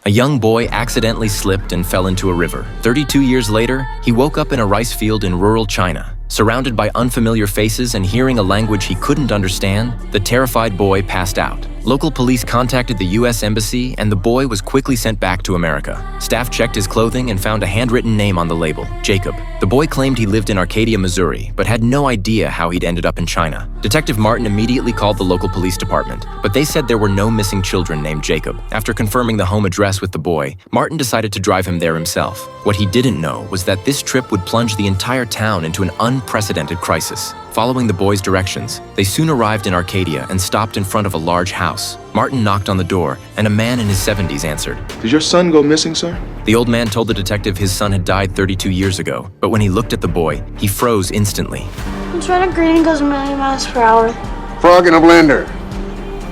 A young boy accidentally slipped and fell into a river. 32 years later, he woke up in a rice field in rural China. Surrounded by unfamiliar faces and hearing a language he couldn't understand, the terrified boy passed out. Local police contacted the U.S. Embassy, and the boy was quickly sent back to America. Staff checked his clothing and found a handwritten name on the label, Jacob. The boy claimed he lived in Arcadia, Missouri, but had no idea how he'd ended up in China. Detective Martin immediately called the local police department, but they said there were no missing children named Jacob. After confirming the home address with the boy, Martin decided to drive him there himself. What he didn't know was that this trip would plunge the entire town into an unprecedented crisis. Following the boy's directions, they soon arrived in Arcadia and stopped in front of a large house. Martin knocked on the door, and a man in his 70s answered. Did your son go missing, sir? The old man told the detective his son had died 32 years ago, but when he looked at the boy, he froze instantly. It's red and green and goes a million miles per hour. Frog in a blender.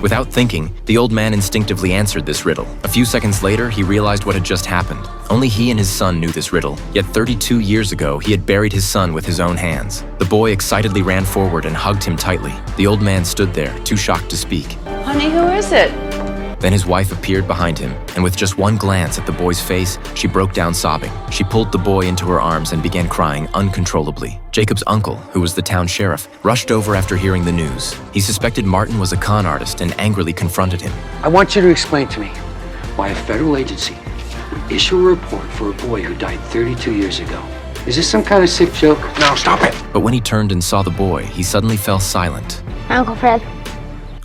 Without thinking, the old man instinctively answered this riddle. A few seconds later, he realized what had just happened. Only he and his son knew this riddle, yet 32 years ago, he had buried his son with his own hands. The boy excitedly ran forward and hugged him tightly. The old man stood there, too shocked to speak. Honey, who is it? Then his wife appeared behind him, and with just one glance at the boy's face, she broke down sobbing. She pulled the boy into her arms and began crying uncontrollably. Jacob's uncle, who was the town sheriff, rushed over after hearing the news. He suspected Martin was a con artist and angrily confronted him. I want you to explain to me why a federal agency would issue a report for a boy who died 32 years ago. Is this some kind of sick joke? Now stop it! But when he turned and saw the boy, he suddenly fell silent. Uncle Fred.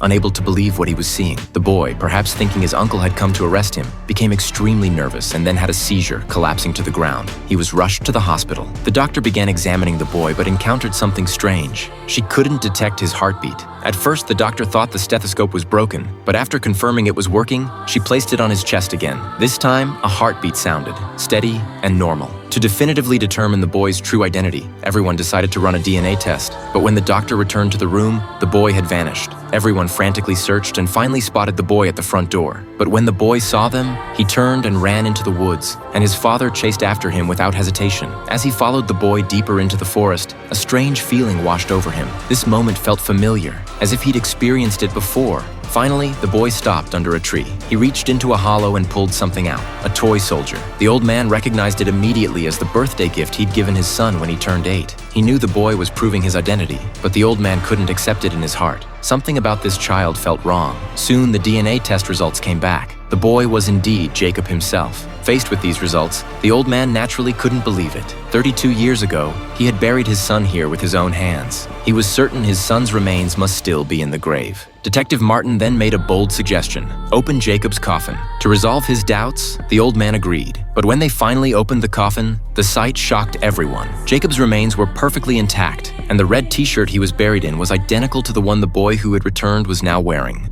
Unable to believe what he was seeing, the boy, perhaps thinking his uncle had come to arrest him, became extremely nervous and then had a seizure, collapsing to the ground. He was rushed to the hospital. The doctor began examining the boy but encountered something strange. She couldn't detect his heartbeat. At first, the doctor thought the stethoscope was broken, but after confirming it was working, she placed it on his chest again. This time, a heartbeat sounded, steady and normal. To definitively determine the boy's true identity, everyone decided to run a DNA test. But when the doctor returned to the room, the boy had vanished. Everyone frantically searched and finally spotted the boy at the front door. But when the boy saw them, he turned and ran into the woods, and his father chased after him without hesitation. As he followed the boy deeper into the forest, a strange feeling washed over him. This moment felt familiar, as if he'd experienced it before. Finally, the boy stopped under a tree. He reached into a hollow and pulled something out, a toy soldier. The old man recognized it immediately as the birthday gift he'd given his son when he turned 8. He knew the boy was proving his identity, but the old man couldn't accept it in his heart. Something about this child felt wrong. Soon, the DNA test results came back. The boy was indeed Jacob himself. Faced with these results, the old man naturally couldn't believe it. 32 years ago, he had buried his son here with his own hands. He was certain his son's remains must still be in the grave. Detective Martin then made a bold suggestion: open Jacob's coffin. To resolve his doubts, the old man agreed. But when they finally opened the coffin, the sight shocked everyone. Jacob's remains were perfectly intact, and the red t-shirt he was buried in was identical to the one the boy who had returned was now wearing.